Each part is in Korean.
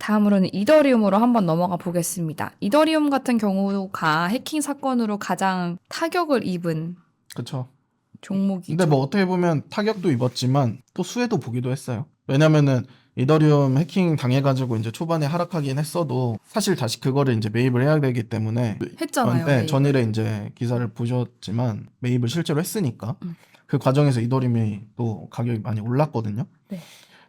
다음으로는 이더리움으로 한번 넘어가 보겠습니다. 이더리움 같은 경우가 해킹 사건으로 가장 타격을 입은 그쵸. 종목이죠. 근데 뭐 어떻게 보면 타격도 입었지만 또 수혜도 보기도 했어요. 왜냐면은 이더리움 해킹 당해가지고 이제 초반에 하락하긴 했어도 사실 다시 그거를 이제 매입을 해야 되기 때문에 했잖아요. 네, 매입을. 전일에 이제 기사를 보셨지만 매입을 실제로 했으니까 음. 그 과정에서 이더리움이 또 가격이 많이 올랐거든요. 네.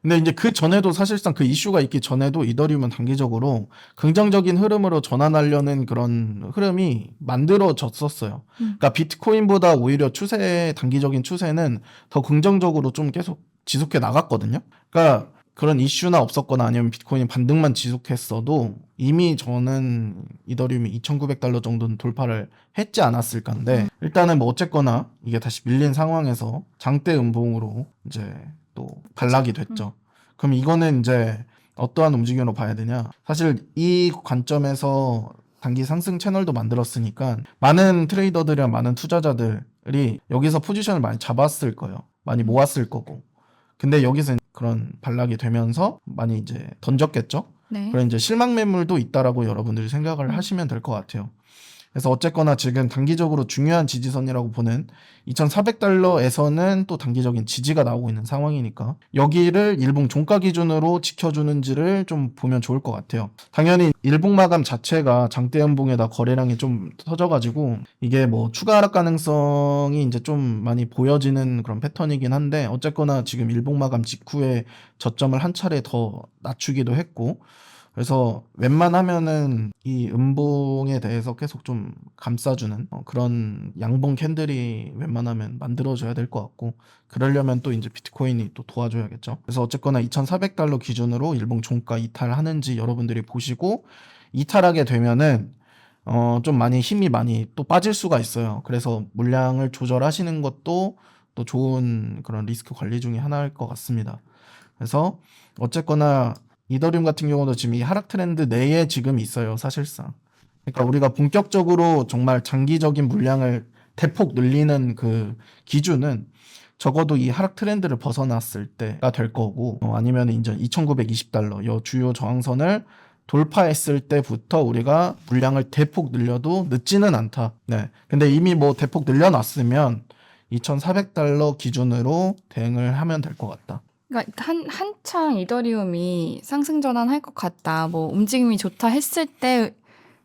근데 이제 그 전에도 사실상 그 이슈가 있기 전에도 이더리움은 단기적으로 긍정적인 흐름으로 전환하려는 그런 흐름이 만들어졌었어요. 그러니까 비트코인보다 오히려 단기적인 추세는 더 긍정적으로 좀 계속 지속해 나갔거든요. 그러니까 그런 이슈나 없었거나 아니면 비트코인이 반등만 지속했어도 이미 저는 이더리움이 $2,900 정도는 돌파를 했지 않았을까인데 일단은 뭐 어쨌거나 이게 다시 밀린 상황에서 장대 음봉으로 이제 또 반락이 됐죠. 그럼 이거는 이제 어떠한 움직임으로 봐야 되냐? 사실 이 관점에서 단기 상승 채널도 만들었으니까 많은 트레이더들이랑 많은 투자자들이 여기서 포지션을 많이 잡았을 거예요. 많이 모았을 거고. 근데 여기서 그런 반락이 되면서 많이 이제 던졌겠죠? 네. 그런 이제 실망 매물도 있다라고 여러분들이 생각을 하시면 될 것 같아요. 그래서 어쨌거나 지금 단기적으로 중요한 지지선이라고 보는 $2,400에서는 또 단기적인 지지가 나오고 있는 상황이니까 여기를 일봉 종가 기준으로 지켜주는지를 좀 보면 좋을 것 같아요. 당연히 일봉 마감 자체가 장대 연봉에다 거래량이 좀 터져가지고 이게 뭐 추가 하락 가능성이 이제 좀 많이 보여지는 그런 패턴이긴 한데 어쨌거나 지금 일봉 마감 직후에 저점을 한 차례 더 낮추기도 했고 그래서 웬만하면은 이 음봉에 대해서 계속 좀 감싸주는 그런 양봉 캔들이 웬만하면 만들어져야 될 것 같고 그러려면 또 이제 비트코인이 또 도와줘야겠죠. 그래서 어쨌거나 $2,400 기준으로 일봉 종가 이탈하는지 여러분들이 보시고 이탈하게 되면은 좀 많이 힘이 많이 또 빠질 수가 있어요. 그래서 물량을 조절하시는 것도 또 좋은 그런 리스크 관리 중에 하나일 것 같습니다. 그래서 어쨌거나 이더리움 같은 경우도 지금 이 하락 트렌드 내에 지금 있어요, 사실상. 그러니까 우리가 본격적으로 정말 장기적인 물량을 대폭 늘리는 그 기준은 적어도 이 하락 트렌드를 벗어났을 때가 될 거고, 아니면 이제 $2,920, 요 주요 저항선을 돌파했을 때부터 우리가 물량을 대폭 늘려도 늦지는 않다. 네. 근데 이미 뭐 대폭 늘려놨으면 $2,400 기준으로 대응을 하면 될 것 같다. 그러니까 한창 이더리움이 상승 전환할 것 같다. 뭐 움직임이 좋다 했을 때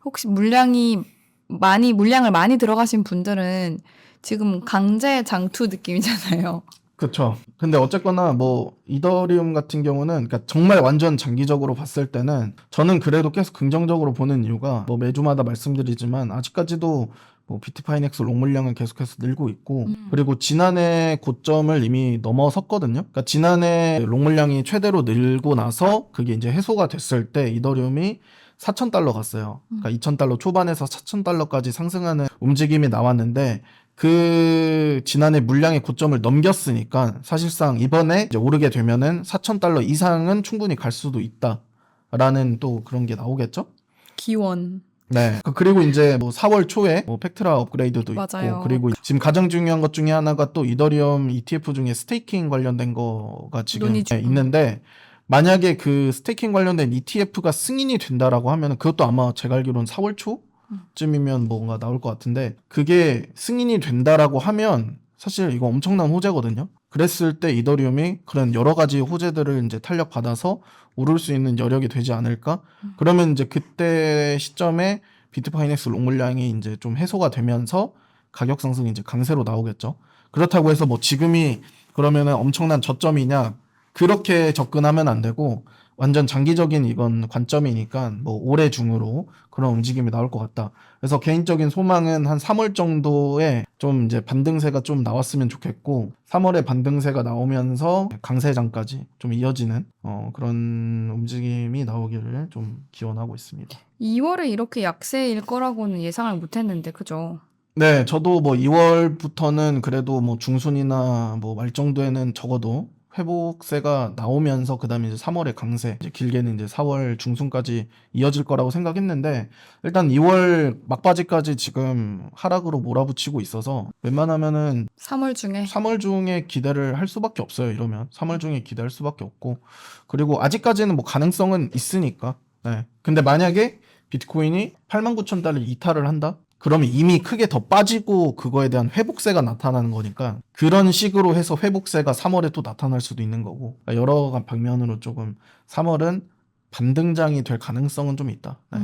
혹시 물량을 많이 들어가신 분들은 지금 강제 장투 느낌이잖아요. 그쵸. 근데 어쨌거나 뭐 이더리움 같은 경우는 그러니까 정말 완전 장기적으로 봤을 때는 저는 그래도 계속 긍정적으로 보는 이유가 뭐 매주마다 말씀드리지만 아직까지도 뭐 비트파이넥스 롱 물량은 계속해서 늘고 있고 그리고 지난해 고점을 이미 넘어섰거든요. 그러니까 지난해 롱 물량이 최대로 늘고 나서 그게 이제 해소가 됐을 때 이더리움이 $4,000 갔어요. 그러니까 $2,000 초반에서 $4,000까지 상승하는 움직임이 나왔는데 그 지난해 물량의 고점을 넘겼으니까 사실상 이번에 이제 오르게 되면은 $4,000 이상은 충분히 갈 수도 있다라는 또 그런 게 나오겠죠? 기원. 네. 그리고 이제 뭐 4월 초에 뭐 팩트라 업그레이드도 맞아요. 있고 그리고 지금 가장 중요한 것 중에 하나가 또 이더리움 ETF 중에 스테이킹 관련된 거가 지금 논의 중. 있는데 만약에 그 스테이킹 관련된 ETF가 승인이 된다라고 하면 그것도 아마 제가 알기로는 4월 초쯤이면 뭔가 나올 것 같은데 그게 승인이 된다라고 하면 사실 이거 엄청난 호재거든요. 그랬을 때 이더리움이 그런 여러 가지 호재들을 이제 탄력받아서 오를 수 있는 여력이 되지 않을까? 그러면 이제 그때 시점에 비트파이넥스 롱 물량이 이제 좀 해소가 되면서 가격 상승이 이제 강세로 나오겠죠. 그렇다고 해서 뭐 지금이 그러면은 엄청난 저점이냐? 그렇게 접근하면 안 되고 완전 장기적인 이건 관점이니까 뭐 올해 중으로 그런 움직임이 나올 것 같다. 그래서 개인적인 소망은 한 3월 정도에 좀 이제 반등세가 좀 나왔으면 좋겠고 3월에 반등세가 나오면서 강세장까지 좀 이어지는 그런 움직임이 나오기를 좀 기원하고 있습니다. 2월에 이렇게 약세일 거라고는 예상을 못했는데 그죠? 네, 저도 뭐 2월부터는 그래도 뭐 중순이나 뭐 말 정도에는 적어도 회복세가 나오면서 그다음에 이제 3월에 강세, 이제 길게는 이제 4월 중순까지 이어질 거라고 생각했는데 일단 2월 막바지까지 지금 하락으로 몰아붙이고 있어서 웬만하면은 3월 중에 3월 중에 기대를 할 수밖에 없어요. 이러면 3월 중에 기대할 수밖에 없고 그리고 아직까지는 뭐 가능성은 있으니까. 네. 근데 만약에 비트코인이 89,000달러 이탈을 한다? 그러면 이미 크게 더 빠지고 그거에 대한 회복세가 나타나는 거니까 그런 식으로 해서 회복세가 3월에 또 나타날 수도 있는 거고 그러니까 여러 방면으로 조금 3월은 반등장이 될 가능성은 좀 있다. 네.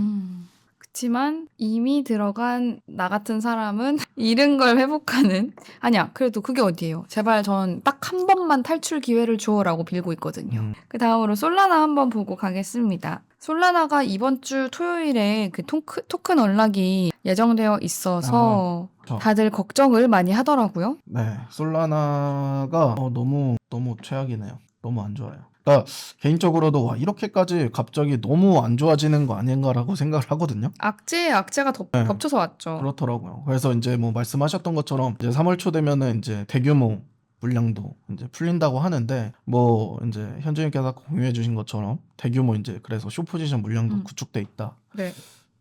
그치만 이미 들어간 나 같은 사람은 잃은 걸 회복하는 아니야 그래도 그게 어디예요 제발 전 딱 한 번만 탈출 기회를 주어라고 빌고 있거든요 그 다음으로 솔라나 한번 보고 가겠습니다 솔라나가 이번 주 토요일에 그 토큰 언락이 예정되어 있어서 다들 걱정을 많이 하더라고요 네, 솔라나가 너무 최악이네요. 너무 안 좋아요. 그러니까 개인적으로도 와, 이렇게까지 갑자기 너무 안 좋아지는 거 아닌가라고 생각을 하거든요. 악재에 악재가 네. 겹쳐서 왔죠 그렇더라고요. 그래서 이제 뭐 말씀하셨던 것처럼 이제 3월 초 되면은 이제 대규모 물량도 이제 풀린다고 하는데 뭐 이제 현재님께서 아까 공유해 주신 것처럼 대규모 이제 그래서 숏 포지션 물량도 구축돼 있다. 네.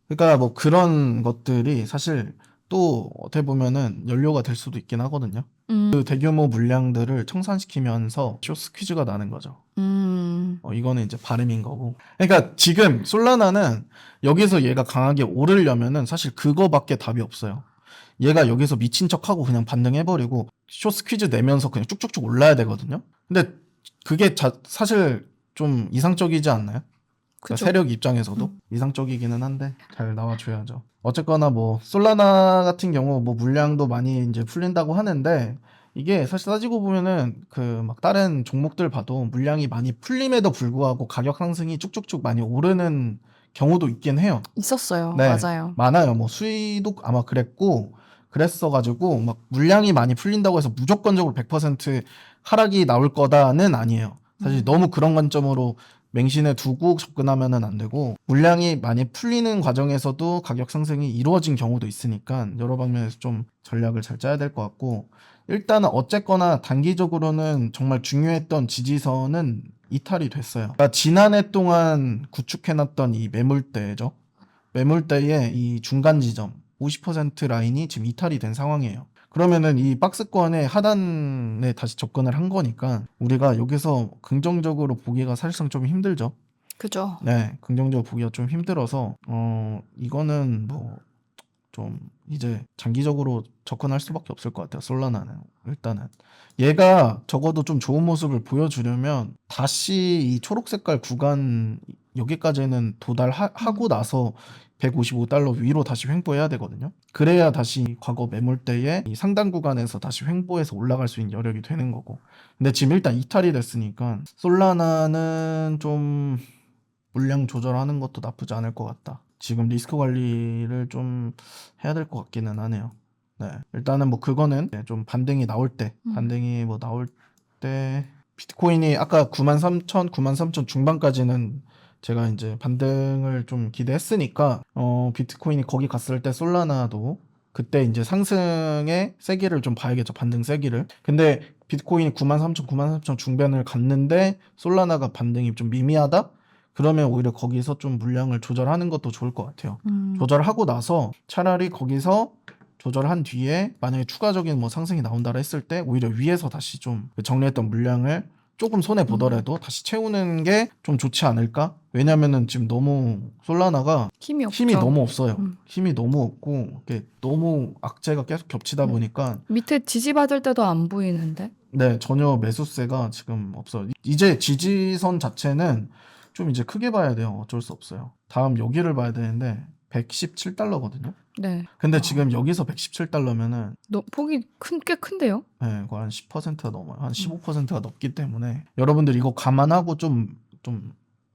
그러니까 뭐 그런 것들이 사실 또 어떻게 보면은 연료가 될 수도 있긴 하거든요. 그 대규모 물량들을 청산시키면서 숏 스퀴즈가 나는 거죠. 이거는 이제 발음인 거고. 그러니까 지금 솔라나는 여기서 얘가 강하게 오르려면은 사실 그거밖에 답이 없어요. 얘가 여기서 미친 척하고 그냥 반등해버리고 숏 스퀴즈 내면서 그냥 쭉쭉쭉 올라야 되거든요. 근데 그게 사실 좀 이상적이지 않나요? 그러니까 세력 입장에서도 이상적이기는 한데 잘 나와줘야죠. 어쨌거나 뭐 솔라나 같은 경우 뭐 물량도 많이 이제 풀린다고 하는데 이게 사실 따지고 보면은 그 막 다른 종목들 봐도 물량이 많이 풀림에도 불구하고 가격 상승이 쭉쭉쭉 많이 오르는 경우도 있긴 해요. 있었어요. 네, 맞아요. 많아요. 뭐 수위도 아마 그랬어가지고 막 물량이 많이 풀린다고 해서 무조건적으로 100% 하락이 나올 거다는 아니에요. 사실 너무 그런 관점으로 맹신해 두고 접근하면은 안 되고 물량이 많이 풀리는 과정에서도 가격 상승이 이루어진 경우도 있으니까 여러 방면에서 좀 전략을 잘 짜야 될 것 같고 일단은 어쨌거나 단기적으로는 정말 중요했던 지지선은 이탈이 됐어요. 그러니까 지난해 동안 구축해놨던 이 매물대죠. 매물대의 이 중간 지점 50% 라인이 지금 이탈이 된 상황이에요. 그러면은 이 박스권의 하단에 다시 접근을 한 거니까 우리가 여기서 긍정적으로 보기가 사실상 좀 힘들죠. 그죠. 네, 긍정적으로 보기가 좀 힘들어서 이거는 뭐 좀 이제 장기적으로 접근할 수밖에 없을 것 같아요. 솔라나는 일단은 얘가 적어도 좀 좋은 모습을 보여주려면 다시 이 초록 색깔 구간 여기까지는 도달하고 나서 155달러 위로 다시 횡보해야 되거든요. 그래야 다시 과거 매물대의 이 상단 구간에서 다시 횡보해서 올라갈 수 있는 여력이 되는 거고. 근데 지금 일단 이탈이 됐으니까 솔라나는 좀 물량 조절하는 것도 나쁘지 않을 것 같다. 지금 리스크 관리를 좀 해야 될 것 같기는 하네요. 네, 일단은 뭐 그거는 좀 반등이 나올 때, 비트코인이 아까 93,000, 93,000 중반까지는 제가 이제 반등을 좀 기대했으니까 비트코인이 거기 갔을 때 솔라나도 그때 이제 상승의 세기를 좀 봐야겠죠. 반등 세기를. 근데 비트코인이 93,000, 93,000 중반을 갔는데 솔라나가 반등이 좀 미미하다? 그러면 오히려 거기서 좀 물량을 조절하는 것도 좋을 것 같아요. 조절하고 나서 차라리 거기서 조절한 뒤에 만약에 추가적인 뭐 상승이 나온다라 했을 때 오히려 위에서 다시 좀 정리했던 물량을 조금 손해 보더라도 다시 채우는 게 좀 좋지 않을까? 왜냐면은 지금 너무 솔라나가 힘이 너무 없어요. 힘이 너무 없고 이게 너무 악재가 계속 겹치다 보니까 밑에 지지받을 때도 안 보이는데. 네, 전혀 매수세가 지금 없어요. 이제 지지선 자체는 좀 이제 크게 봐야 돼요. 어쩔 수 없어요. 다음 여기를 봐야 되는데 117달러거든요. 네. 근데 지금 여기서 117달러면은 폭이 꽤 큰데요? 네, 그거 한 10%가 넘어요. 한 15%가 넘기 때문에 여러분들 이거 감안하고 좀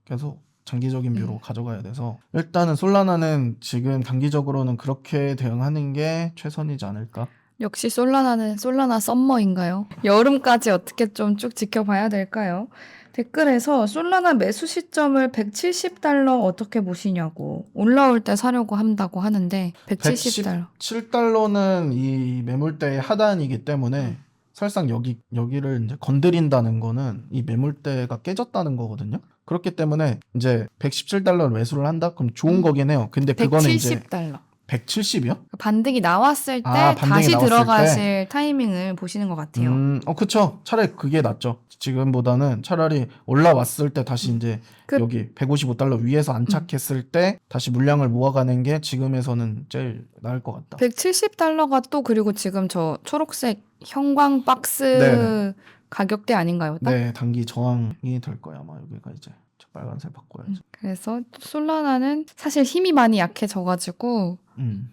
계속 장기적인 뷰로 가져가야 돼서 일단은 솔라나는 지금 단기적으로는 그렇게 대응하는 게 최선이지 않을까? 역시 솔라나는 솔라나 썸머인가요? 여름까지 어떻게 좀 쭉 지켜봐야 될까요? 댓글에서 솔라나 매수 시점을 170달러 어떻게 보시냐고 올라올 때 사려고 한다고 하는데 170달러 117달러는 이 매물대의 하단이기 때문에 사실상 여기를 이제 건드린다는 거는 이 매물대가 깨졌다는 거거든요. 그렇기 때문에 이제 117달러를 매수를 한다? 그럼 좋은 거긴 해요. 근데 그거는 이제 170달러. 170이요? 반등이 나왔을 때 반등이 다시 나왔을 들어가실 타이밍을 보시는 것 같아요. 그쵸. 차라리 그게 낫죠. 지금보다는 차라리 올라왔을 때 다시 이제 그- 여기 155달러 위에서 안착했을 때 다시 물량을 모아가는 게 지금에서는 제일 나을 것 같다. 170달러가 또 그리고 지금 저 초록색 형광 박스 네네. 가격대 아닌가요? 딱? 네, 단기 저항이 될 거야. 아마 여기가 이제 저 빨간색 바꿔야지. 그래서 솔라나는 사실 힘이 많이 약해져가지고 음.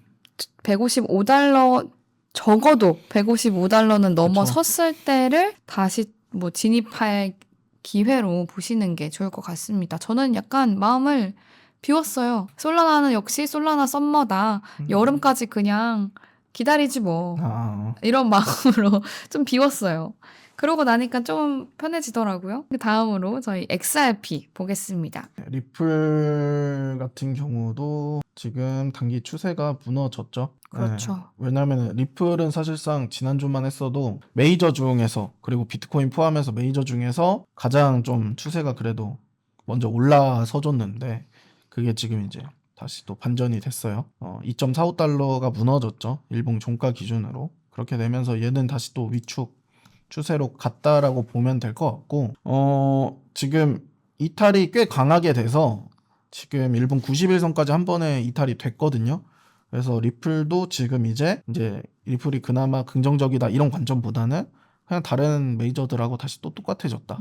155달러 적어도 155달러는 넘어섰을 때를 다시 뭐 진입할 기회로 보시는 게 좋을 것 같습니다. 저는 약간 마음을 비웠어요. 솔라나는 역시 솔라나 썸머다. 여름까지 그냥 기다리지 뭐. 이런 마음으로 좀 비웠어요. 그러고 나니까 좀 편해지더라고요. 다음으로 저희 XRP 보겠습니다. 리플 같은 경우도 지금 단기 추세가 무너졌죠. 그렇죠. 네. 왜냐하면 리플은 사실상 지난주만 했어도 메이저 중에서 그리고 비트코인 포함해서 메이저 중에서 가장 좀 추세가 그래도 먼저 올라서 줬는데 그게 지금 이제 다시 또 반전이 됐어요. 2.45달러가 무너졌죠. 일봉 종가 기준으로. 그렇게 되면서 얘는 다시 또 위축 추세로 갔다라고 보면 될 것 같고 지금 이탈이 꽤 강하게 돼서 지금 일본 91선까지 한 번에 이탈이 됐거든요. 그래서 리플도 지금 이제 리플이 그나마 긍정적이다 이런 관점보다는 그냥 다른 메이저들하고 다시 또 똑같아졌다.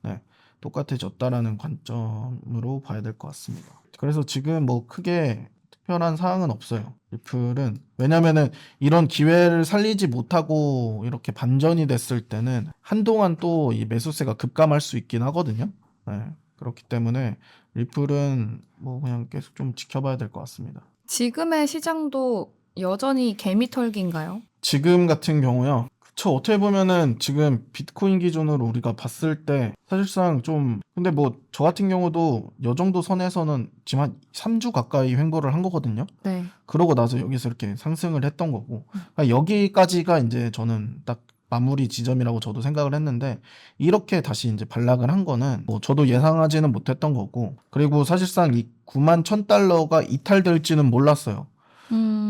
네, 똑같아졌다라는 관점으로 봐야 될 것 같습니다. 그래서 지금 뭐 크게 특별한 사항은 없어요. 리플은 왜냐면은 이런 기회를 살리지 못하고 이렇게 반전이 됐을 때는 한동안 또 이 매수세가 급감할 수 있긴 하거든요. 네, 그렇기 때문에 리플은 뭐 그냥 계속 좀 지켜봐야 될 것 같습니다. 지금의 시장도 여전히 개미털기인가요? 지금 같은 경우요. 그쵸. 어떻게 보면은 지금 비트코인 기준으로 우리가 봤을 때 사실상 좀 근데 뭐 저 같은 경우도 요 정도 선에서는 지금 한 3주 가까이 횡보를 한 거거든요. 네. 그러고 나서 여기서 이렇게 상승을 했던 거고 그러니까 여기까지가 이제 저는 딱 마무리 지점이라고 저도 생각을 했는데 이렇게 다시 이제 반락을 한 거는 뭐 저도 예상하지는 못했던 거고 그리고 사실상 이 91,000달러가 이탈될지는 몰랐어요.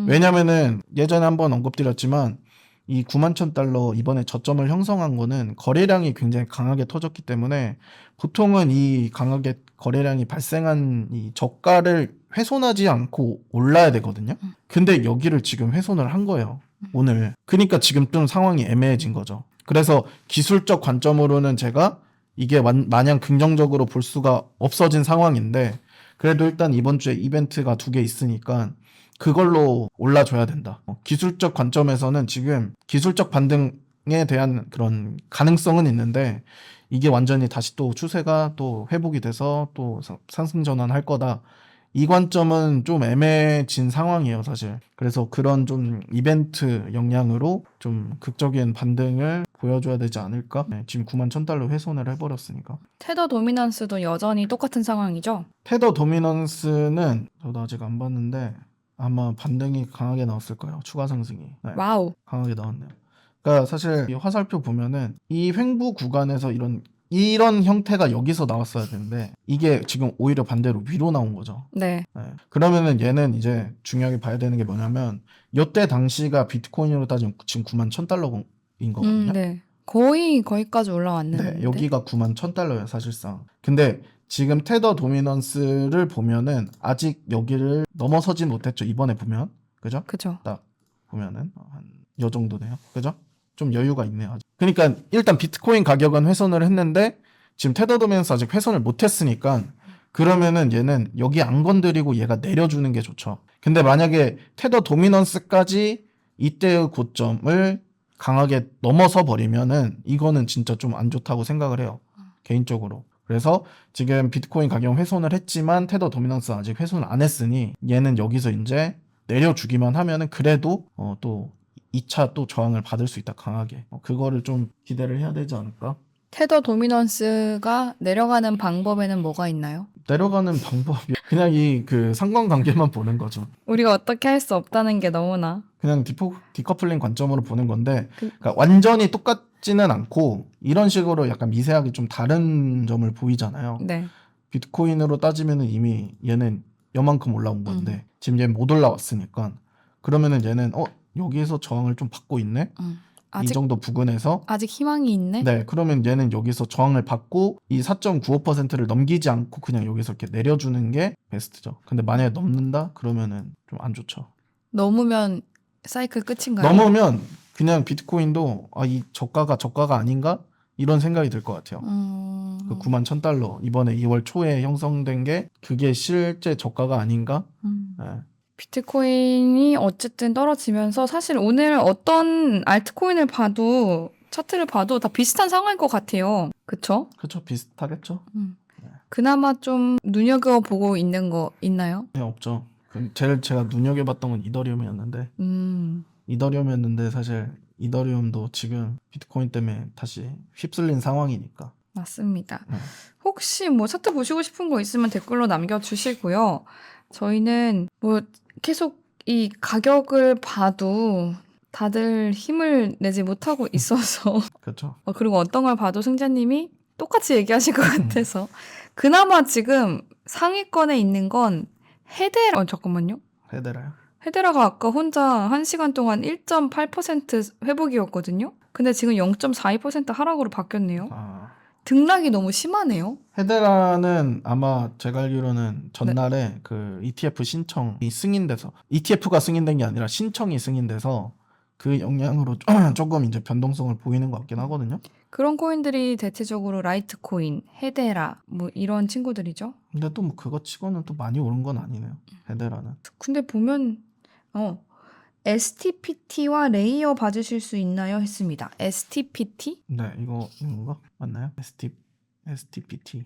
왜냐면은 예전에 한번 언급드렸지만 이 91,000달러 이번에 저점을 형성한 거는 거래량이 굉장히 강하게 터졌기 때문에 보통은 이 강하게 거래량이 발생한 이 저가를 훼손하지 않고 올라야 되거든요. 근데 여기를 지금 훼손을 한 거예요. 오늘. 그러니까 지금 좀 상황이 애매해진 거죠. 그래서 기술적 관점으로는 제가 이게 마냥 긍정적으로 볼 수가 없어진 상황인데 그래도 일단 이번 주에 이벤트가 2개 있으니까 그걸로 올라줘야 된다. 기술적 관점에서는 지금 기술적 반등에 대한 그런 가능성은 있는데 이게 완전히 다시 또 추세가 또 회복이 돼서 또 상승 전환할 거다. 이 관점은 좀 애매해진 상황이에요, 사실. 그래서 그런 좀 이벤트 영향으로 좀 극적인 반등을 보여줘야 되지 않을까? 네, 지금 91,000달러 훼손을 해버렸으니까. 테더 도미넌스도 여전히 똑같은 상황이죠? 테더 도미넌스는 저도 아직 안 봤는데 아마 반등이 강하게 나왔을 거예요. 추가 상승이. 네, 와우. 강하게 나왔네요. 그러니까 사실 이 화살표 보면은 이 횡보 구간에서 이런 형태가 여기서 나왔어야 되는데 이게 지금 오히려 반대로 위로 나온 거죠. 네. 네. 그러면은 얘는 이제 중요하게 봐야 되는 게 뭐냐면 이때 당시가 비트코인으로 따지면 지금 91,000달러인 거거든요. 네. 거기까지 올라왔는데. 네, 여기가 91,000달러예요, 사실상. 근데 지금 테더 도미넌스를 보면은 아직 여기를 넘어서진 못했죠. 이번에 보면. 그죠? 그죠. 딱 보면은 한 요 정도네요. 그죠? 좀 여유가 있네요. 아직. 그러니까 일단 비트코인 가격은 훼손을 했는데 지금 테더 도미넌스 아직 훼손을 못 했으니까 그러면은 얘는 여기 안 건드리고 얘가 내려주는 게 좋죠. 근데 만약에 테더 도미넌스까지 이때의 고점을 강하게 넘어서 버리면은 이거는 진짜 좀 안 좋다고 생각을 해요. 개인적으로. 그래서 지금 비트코인 가격 훼손을 했지만 테더 도미넌스 아직 훼손을 안 했으니 얘는 여기서 이제 내려주기만 하면은 그래도 또 2차 또 저항을 받을 수 있다, 강하게. 그거를 좀 기대를 해야 되지 않을까? 테더 도미넌스가 내려가는 방법에는 뭐가 있나요? 내려가는 방법이 그냥 이 그 상관관계만 보는 거죠. 우리가 어떻게 할 수 없다는 게 너무나. 그냥 디커플링 관점으로 보는 건데 그러니까 완전히 높지는 않고 이런 식으로 약간 미세하게 좀 다른 점을 보이잖아요. 네. 비트코인으로 따지면은 이미 얘는 요만큼 올라온 건데 지금 얘는 못 올라왔으니까 그러면은 얘는 여기에서 저항을 좀 받고 있네. 이 아직 정도 부근에서 아직 희망이 있네. 네, 그러면 얘는 여기서 저항을 받고 이 4.95%를 넘기지 않고 그냥 여기서 이렇게 내려주는 게 베스트죠. 근데 만약에 넘는다? 그러면은 좀 안 좋죠. 넘으면 사이클 끝인가요? 넘으면 그냥 비트코인도 이 저가가 아닌가? 이런 생각이 들 것 같아요. 그 91,000달러 이번에 2월 초에 형성된 게 그게 실제 저가가 아닌가? 네. 비트코인이 어쨌든 떨어지면서 사실 오늘 어떤 알트코인을 봐도 차트를 봐도 다 비슷한 상황일 것 같아요. 그쵸? 그렇죠. 비슷하겠죠. 그나마 좀 눈여겨보고 있는 거 있나요? 네, 없죠. 제일 제가 눈여겨봤던 건 이더리움이었는데 이더리움이었는데 사실 이더리움도 지금 비트코인 때문에 다시 휩쓸린 상황이니까. 맞습니다. 혹시 뭐 차트 보시고 싶은 거 있으면 댓글로 남겨주시고요. 저희는 뭐 계속 이 가격을 봐도 다들 힘을 내지 못하고 있어서 그렇죠. 그리고 어떤 걸 봐도 승자님이 똑같이 얘기하실 것 같아서 그나마 지금 상위권에 있는 건 헤데라 잠깐만요. 헤데라요. 헤데라가 아까 혼자 1시간 동안 1.8% 회복이었거든요. 근데 지금 0.42% 하락으로 바뀌었네요. 등락이 너무 심하네요. 헤데라는 아마 제가 알기로는 전날에 그 ETF 신청이 승인돼서 ETF가 승인된 게 아니라 신청이 승인돼서 그 영향으로 조금 이제 변동성을 보이는 것 같긴 하거든요. 그런 코인들이 대체적으로 라이트코인, 헤데라 뭐 이런 친구들이죠. 근데 또 뭐 그거 치고는 또 많이 오른 건 아니네요. 헤데라는. 근데 보면 STPT와 레이어 봐주실 수 있나요? 했습니다. STPT? 네, 이건가 맞나요? STPT.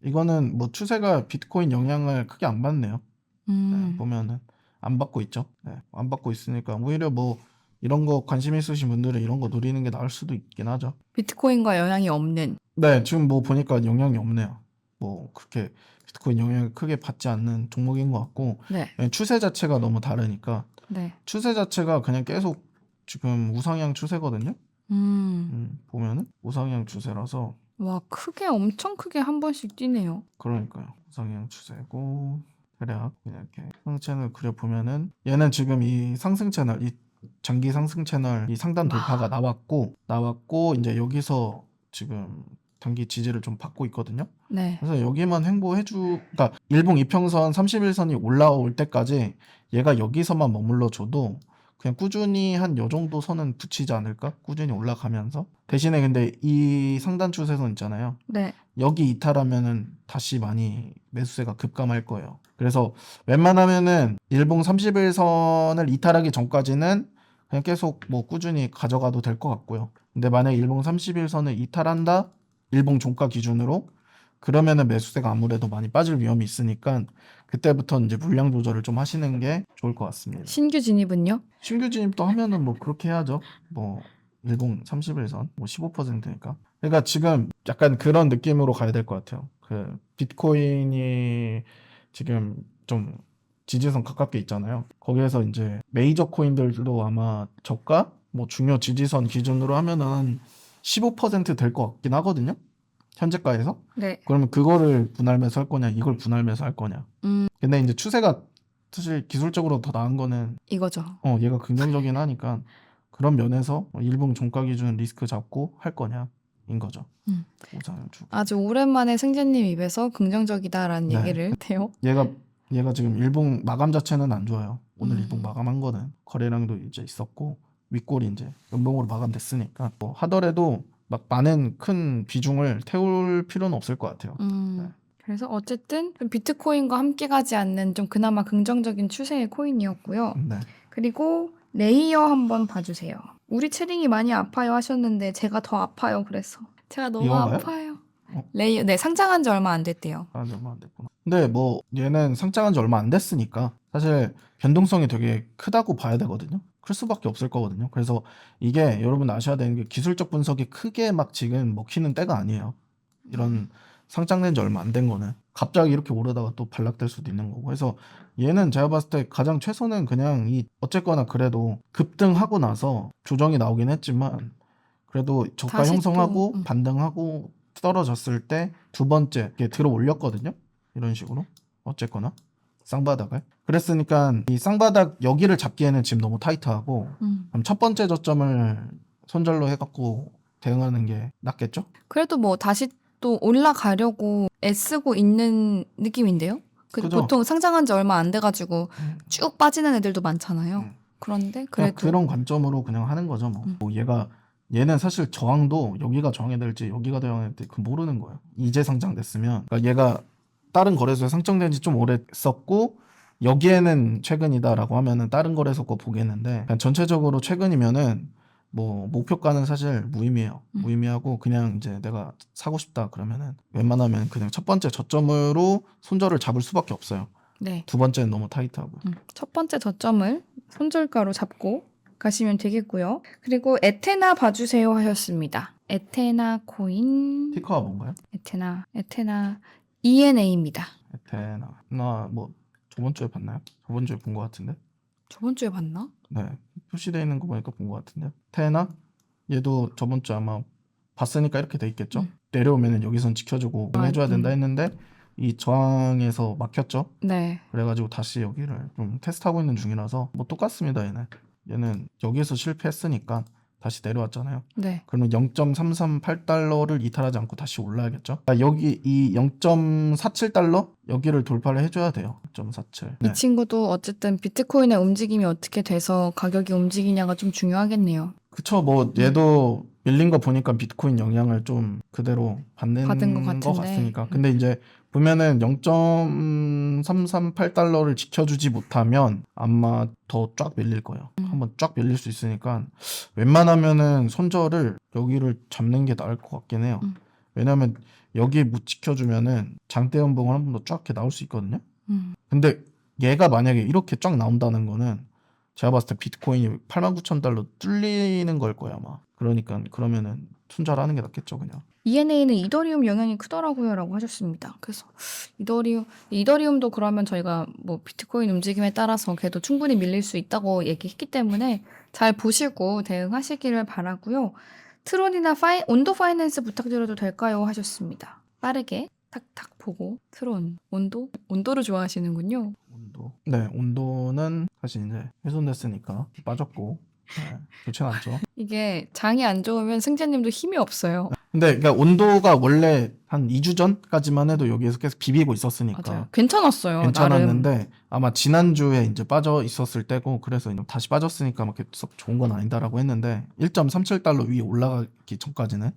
이거는 뭐 추세가 비트코인 영향을 크게 안 받네요. 네, 보면은 안 받고 있죠. 네, 안 받고 있으니까 오히려 뭐 이런 거 관심 있으신 분들은 이런 거 노리는 게 나을 수도 있긴 하죠. 비트코인과 영향이 없는. 네, 지금 뭐 보니까 영향이 없네요. 뭐 그렇게 비트코인 영향을 크게 받지 않는 종목인 것 같고 추세 자체가 너무 다르니까 추세 자체가 그냥 계속 지금 우상향 추세거든요. 보면은 우상향 추세라서 와 엄청 크게 한 번씩 뛰네요. 그러니까요. 우상향 추세고 대략 그냥 이렇게 상승을 그려보면은 얘는 지금 이 상승 채널 이 장기 상승 채널 이 상단 돌파가 나왔고 이제 여기서 지금 단기 지지를 좀 받고 있거든요. 그래서 여기만 그러니까 일봉 이평선 31선이 올라올 때까지 얘가 여기서만 머물러 줘도 그냥 꾸준히 한 요 정도 선은 붙이지 않을까? 꾸준히 올라가면서. 대신에 근데 이 상단 추세선 있잖아요. 여기 이탈하면은 다시 많이 매수세가 급감할 거예요. 그래서 웬만하면은 일봉 31선을 이탈하기 전까지는 그냥 계속 뭐 꾸준히 가져가도 될 것 같고요. 근데 만약에 일봉 31선을 이탈한다? 일봉 종가 기준으로 그러면은 매수세가 아무래도 많이 빠질 위험이 있으니까 그때부터 이제 물량 조절을 좀 하시는 게 좋을 것 같습니다. 신규 진입은요? 신규 진입도 하면은 뭐 그렇게 해야죠. 뭐 일봉 31선 뭐 15%니까. 그러니까 지금 약간 그런 느낌으로 가야 될 것 같아요. 그 비트코인이 지금 좀 지지선 가깝게 있잖아요. 거기에서 이제 메이저 코인들도 아마 저가 뭐 중요 지지선 기준으로 하면은 한 15% 될 것 같긴 하거든요. 현재가에서. 그러면 그거를 분할 매수할 거냐, 이걸 분할 매수할 거냐. 근데 이제 추세가 사실 기술적으로 더 나은 거는 이거죠. 얘가 긍정적이긴 하니까 그런 면에서 일봉 종가 기준 리스크 잡고 할 거냐인 거죠. 아주 오랜만에 승재님 입에서 긍정적이다라는 얘기를 해요. 얘가 지금 일봉 마감 자체는 안 좋아요. 오늘 일봉 마감한 거는 거래량도 이제 있었고 윗골이 이제 연봉으로 마감됐으니까 뭐 하더라도 막 많은 큰 비중을 태울 필요는 없을 것 같아요. 그래서 어쨌든 비트코인과 함께 가지 않는 좀 그나마 긍정적인 추세의 코인이었고요. 그리고 레이어 한번 봐주세요. 우리 채링이 많이 아파요 하셨는데 제가 더 아파요. 그래서 제가 너무 이건가요? 아파요. 레이어 상장한 지 얼마 안 됐대요. 얼마 안 됐구나. 근데 뭐 얘는 상장한 지 얼마 안 됐으니까 사실 변동성이 되게 크다고 봐야 되거든요. 클 수밖에 없을 거거든요. 그래서 이게 여러분 아셔야 되는 게 기술적 분석이 크게 막 지금 먹히는 때가 아니에요. 이런 상장된 지 얼마 안 된 거는 갑자기 이렇게 오르다가 또 반락될 수도 있는 거고. 그래서 얘는 제가 봤을 때 가장 최선은 그냥 어쨌거나 그래도 급등하고 나서 조정이 나오긴 했지만 그래도 저가 다시 형성하고 또, 반등하고 떨어졌을 때 두 번째 이렇게 들어 올렸거든요. 이런 식으로 어쨌거나 쌍바닥을. 그랬으니까 이 쌍바닥 여기를 잡기에는 지금 너무 타이트하고 그럼 첫 번째 저점을 손절로 해갖고 대응하는 게 낫겠죠? 그래도 뭐 다시 또 올라가려고 애쓰고 있는 느낌인데요. 그죠? 보통 상장한 지 얼마 안 돼가지고 음. 쭉 빠지는 애들도 많잖아요. 음. 그런데 그냥 그래도 그런 관점으로 그냥 하는 거죠. 뭐 얘는 사실 저항도 여기가 저항이 될지 여기가 저항이 될지 그 모르는 거예요. 이제 상장됐으면 그러니까 얘가 다른 거래소에 상장된 지 좀 오래 썼고 여기에는 최근이다라고 하면은 다른 거래소 거 보겠는데 그냥 전체적으로 최근이면은 뭐 목표가는 사실 무의미해요. 무의미하고 그냥 이제 내가 사고 싶다 그러면은 웬만하면 그냥 첫 번째 저점으로 손절을 잡을 수밖에 없어요. 네. 두 번째는 너무 타이트하고. 첫 번째 저점을 손절가로 잡고 가시면 되겠고요. 그리고 에테나 봐주세요 하셨습니다. 에테나 코인 티커가 뭔가요? 에테나 ENA입니다. 에테나 나뭐 저번 주에 봤나요? 저번 주에 본 것 같은데. 저번 주에 봤나? 네, 표시되어 있는 거 보니까 본 것 같은데. 테나 얘도 저번 주 아마 봤으니까 이렇게 돼 있겠죠. 내려오면은 여기선 지켜주고 해줘야 된다 했는데 이 저항에서 막혔죠. 네. 그래가지고 다시 여기를 좀 테스트하고 있는 중이라서 뭐 똑같습니다. 얘는 여기에서 실패했으니까 다시 내려왔잖아요. 네. 그러면 0.338달러를 이탈하지 않고 다시 올라야겠죠. 여기 이 0.47달러 여기를 돌파를 해줘야 돼요. 0.47. 이 친구도 어쨌든 비트코인의 움직임이 어떻게 돼서 가격이 움직이냐가 좀 중요하겠네요. 그쵸. 뭐 얘도 밀린 거 보니까 비트코인 영향을 좀 그대로 받는 받은 것 것 같은데. 같으니까. 근데 이제 보면은 0.338달러를 지켜주지 못하면 아마 더 쫙 밀릴 거예요. 한번 쫙 밀릴 수 있으니까 웬만하면은 손절을 여기를 잡는 게 나을 것 같긴 해요. 왜냐면 여기 못 지켜주면은 장대 연봉을 한 번 더 쫙 이렇게 나올 수 있거든요. 근데 얘가 만약에 이렇게 쫙 나온다는 거는 제가 봤을 때 비트코인이 89,000달러 뚫리는 걸 거야 아마. 그러니까 그러면은 손절하는 게 낫겠죠 그냥. ENA는 이더리움 영향이 크더라고요라고 하셨습니다. 그래서 이더리움도 그러면 저희가 뭐 비트코인 움직임에 따라서 걔도 충분히 밀릴 수 있다고 얘기했기 때문에 잘 보시고 대응하시기를 바라고요. 트론이나 온도 파이낸스 부탁드려도 될까요? 하셨습니다. 빠르게 탁탁 보고 트론 온도를 좋아하시는군요. 네, 온도는 사실 이제 훼손됐으니까 빠졌고 좋진 않죠. 이게 장이 안 좋으면 승재님도 힘이 없어요. 근데 그러니까 온도가 원래 한 2주 전까지만 해도 여기에서 계속 비비고 있었으니까 맞아요. 괜찮았어요. 괜찮았는데 나름. 아마 지난주에 이제 빠져 있었을 때고 그래서 이제 다시 빠졌으니까 막 이렇게 썩 좋은 건 아니다라고 했는데 1.37달러 위에 올라가기 전까지는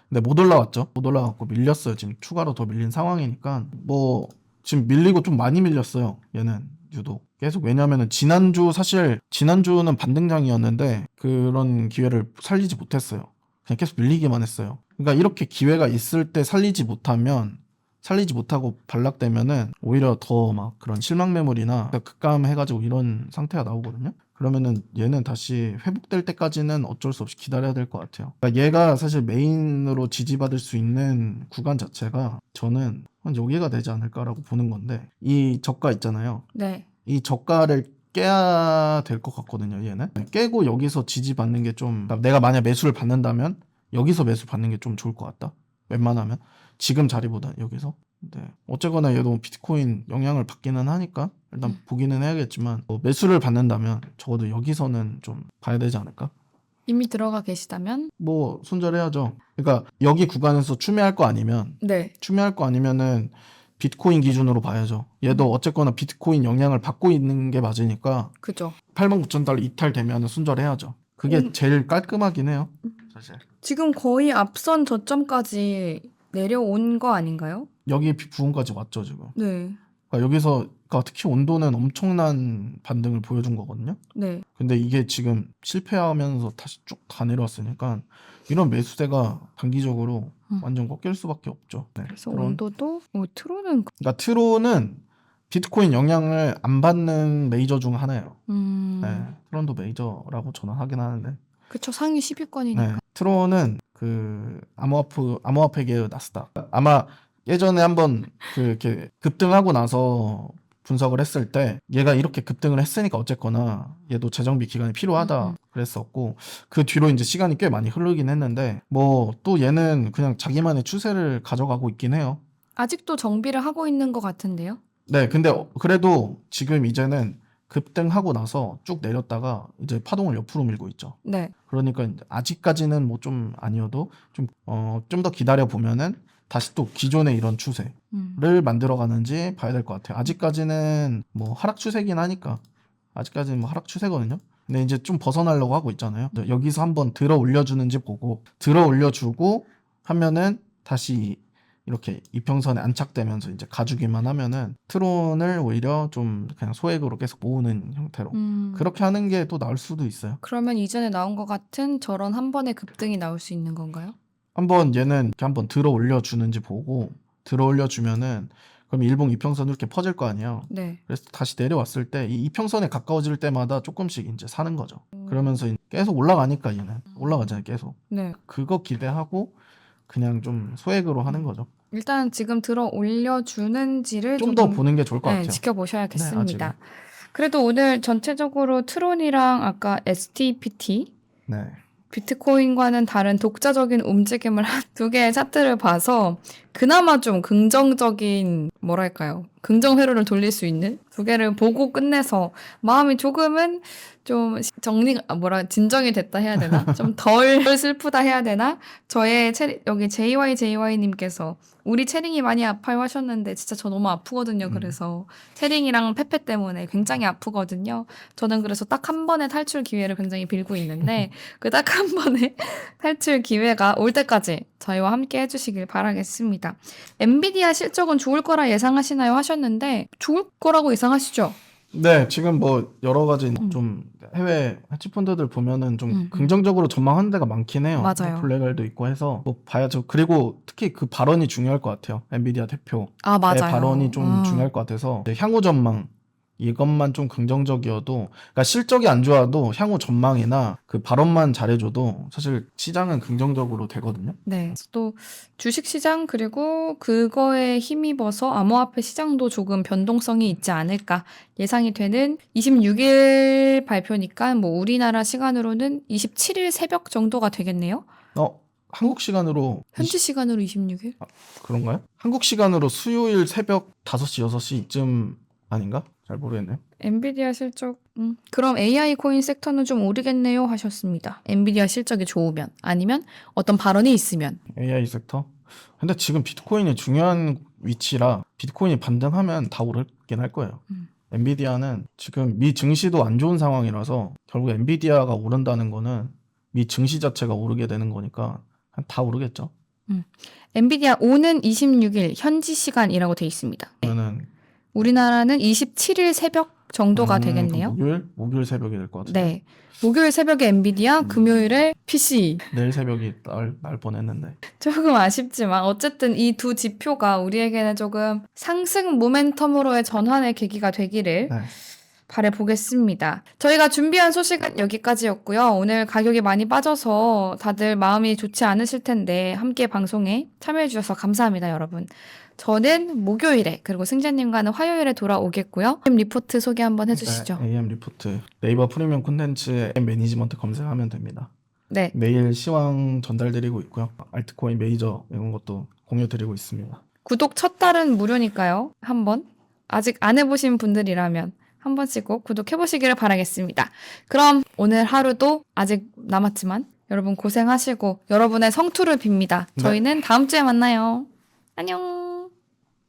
근데 못 올라왔죠. 못 올라갔고 밀렸어요. 지금 추가로 더 밀린 상황이니까 뭐 지금 밀리고 좀 많이 밀렸어요. 얘는 유독 계속. 왜냐면은 지난주는 반등장이었는데 그런 기회를 살리지 못했어요. 그냥 계속 밀리기만 했어요. 그러니까 이렇게 기회가 있을 때 살리지 못하고 반락되면은 오히려 더 막 그런 실망 매물이나 급감해가지고 이런 상태가 나오거든요. 그러면은 얘는 다시 회복될 때까지는 어쩔 수 없이 기다려야 될 것 같아요. 그러니까 얘가 사실 메인으로 지지받을 수 있는 구간 자체가 저는 한 여기가 되지 않을까라고 보는 건데 이 저가 있잖아요. 네. 이 저가를 깨야 될 것 같거든요. 얘는 깨고 여기서 지지받는 게 좀 내가 만약 매수를 받는다면 여기서 매수 받는 게 좀 좋을 것 같다. 웬만하면 지금 자리보다 여기서. 네. 어쨌거나 얘도 비트코인 영향을 받기는 하니까 일단 보기는 해야겠지만 매수를 받는다면 적어도 여기서는 좀 봐야 되지 않을까? 이미 들어가 계시다면? 뭐 손절해야죠. 그러니까 여기 구간에서 추매할 거 아니면 네. 추매할 거 아니면은 비트코인 기준으로 봐야죠. 얘도 어쨌거나 비트코인 영향을 받고 있는 게 맞으니까 그죠. 89,000달러 이탈되면 손절해야죠. 그게 제일 깔끔하긴 해요. 사실. 지금 거의 앞선 저점까지 내려온 거 아닌가요? 여기 부분까지 왔죠 지금. 네. 그러니까 여기서 그러니까 특히 온도는 엄청난 반등을 보여준 거거든요. 네. 근데 이게 지금 실패하면서 다시 쭉 다 내려왔으니까 이런 매수세가 단기적으로 완전 꺾일 수밖에 없죠. 네. 그래서 온도도 트론은 그러니까 트론은 비트코인 영향을 안 받는 메이저 중 하나예요. 네. 트론도 메이저라고 저는 하긴 하는데. 그쵸. 상위 10위권이니까. 네. 트론은 그 암호화폐계의 나스닥. 아마 예전에 한번 그 이렇게 급등하고 나서 분석을 했을 때 얘가 이렇게 급등을 했으니까 어쨌거나 얘도 재정비 기간이 필요하다 그랬었고 그 뒤로 이제 시간이 꽤 많이 흐르긴 했는데 뭐 또 얘는 그냥 자기만의 추세를 가져가고 있긴 해요. 아직도 정비를 하고 있는 것 같은데요. 네, 근데 그래도 지금 이제는 급등하고 나서 쭉 내렸다가 이제 파동을 옆으로 밀고 있죠. 네. 그러니까 이제 아직까지는 뭐 좀 아니어도 좀 더 기다려 보면은 다시 또 기존의 이런 추세를 만들어 가는지 봐야 될 것 같아요. 아직까지는 뭐 하락 추세긴 하니까 아직까지는 뭐 하락 추세거든요. 근데 이제 좀 벗어나려고 하고 있잖아요. 여기서 한번 들어 올려주는지 보고 들어 올려주고 하면은 다시 이렇게 이평선에 안착되면서 이제 가주기만 하면은 트론을 오히려 좀 그냥 소액으로 계속 모으는 형태로 그렇게 하는 게 또 나을 수도 있어요. 그러면 이전에 나온 것 같은 저런 한 번의 급등이 나올 수 있는 건가요? 한번 얘는 이렇게 한번 들어 올려주는지 보고 들어 올려주면은 그럼 일봉 이평선 이렇게 퍼질 거 아니에요. 네. 그래서 다시 내려왔을 때 이 이평선에 가까워질 때마다 조금씩 이제 사는 거죠. 그러면서 계속 올라가니까 얘는 올라가잖아요, 계속. 네. 그거 기대하고 그냥 좀 소액으로 하는 거죠. 일단 지금 들어 올려주는지를 좀 더 보는 게 좋을 것 네, 같아요. 지켜보셔야겠습니다. 네, 그래도 오늘 전체적으로 트론이랑 아까 STPT 네. 비트코인과는 다른 독자적인 움직임을 한 두 개의 차트를 봐서 그나마 좀 긍정적인 뭐랄까요? 긍정 회로를 돌릴 수 있는 두 개를 보고 끝내서 마음이 조금은 좀 진정이 됐다 해야 되나? 좀 덜 슬프다 해야 되나? 저의 여기 JYJY님께서 우리 체링이 많이 아파요 하셨는데 진짜 저 너무 아프거든요. 그래서 체링이랑 페페 때문에 굉장히 아프거든요. 저는 그래서 딱 한 번의 탈출 기회를 굉장히 빌고 있는데 그 딱 한 번의 탈출 기회가 올 때까지 저희와 함께 해주시길 바라겠습니다. 엔비디아 실적은 좋을 거라 예상하시나요 하셨는데 좋을 거라고 예상하시죠? 네, 지금 뭐 여러 가지 좀 해외 헤지펀드들 보면은 좀 긍정적으로 전망하는 데가 많긴 해요. 맞아요. 뭐 블랙알도 있고 해서 뭐 봐야죠. 그리고 특히 그 발언이 중요할 것 같아요. 엔비디아 대표의 맞아요. 발언이 좀 중요할 것 같아서 향후 전망 이것만 좀 긍정적이어도 그러니까 실적이 안 좋아도 향후 전망이나 그 발언만 잘해줘도 사실 시장은 긍정적으로 되거든요. 네. 또 주식시장 그리고 그거에 힘입어서 암호화폐 시장도 조금 변동성이 있지 않을까 예상이 되는 26일 발표니까 뭐 우리나라 시간으로는 27일 새벽 정도가 되겠네요. 한국 시간으로 현지 시간으로 26일? 그런가요? 한국 시간으로 수요일 새벽 5시, 6시 이쯤 아닌가? 잘 모르겠네요. 엔비디아 실적 그럼 AI 코인 섹터는 좀 오르겠네요 하셨습니다. 엔비디아 실적이 좋으면 아니면 어떤 발언이 있으면 AI 섹터? 근데 지금 비트코인이 중요한 위치라 비트코인이 반등하면 다 오르긴 할 거예요. 엔비디아는 지금 미 증시도 안 좋은 상황이라서 결국 엔비디아가 오른다는 거는 미 증시 자체가 오르게 되는 거니까 다 오르겠죠. 엔비디아 오는 26일 현지 시간이라고 돼 있습니다. 그러면은 우리나라는 27일 새벽 정도가 되겠네요. 목요일 새벽이 될 것 같아요. 네. 목요일 새벽에 엔비디아, 금요일에 PC. 내일 새벽이 날 뻔했는데. 조금 아쉽지만 어쨌든 이 두 지표가 우리에게는 조금 상승 모멘텀으로의 전환의 계기가 되기를 네. 바라보겠습니다. 저희가 준비한 소식은 여기까지였고요. 오늘 가격이 많이 빠져서 다들 마음이 좋지 않으실 텐데 함께 방송에 참여해 주셔서 감사합니다, 여러분. 저는 목요일에 그리고 승자님과는 화요일에 돌아오겠고요. 리포트 소개 한번 해주시죠. 네, AM 리포트 네이버 프리미엄 콘텐츠에 매니지먼트 검색하면 됩니다. 네. 매일 시황 전달드리고 있고요. 알트코인 메이저 이런 것도 공유드리고 있습니다. 구독 첫 달은 무료니까요. 한번 아직 안 해보신 분들이라면 한 번씩 꼭 구독해보시기를 바라겠습니다. 그럼 오늘 하루도 아직 남았지만 여러분 고생하시고 여러분의 성투를 빕니다. 저희는 다음 주에 만나요. 안녕.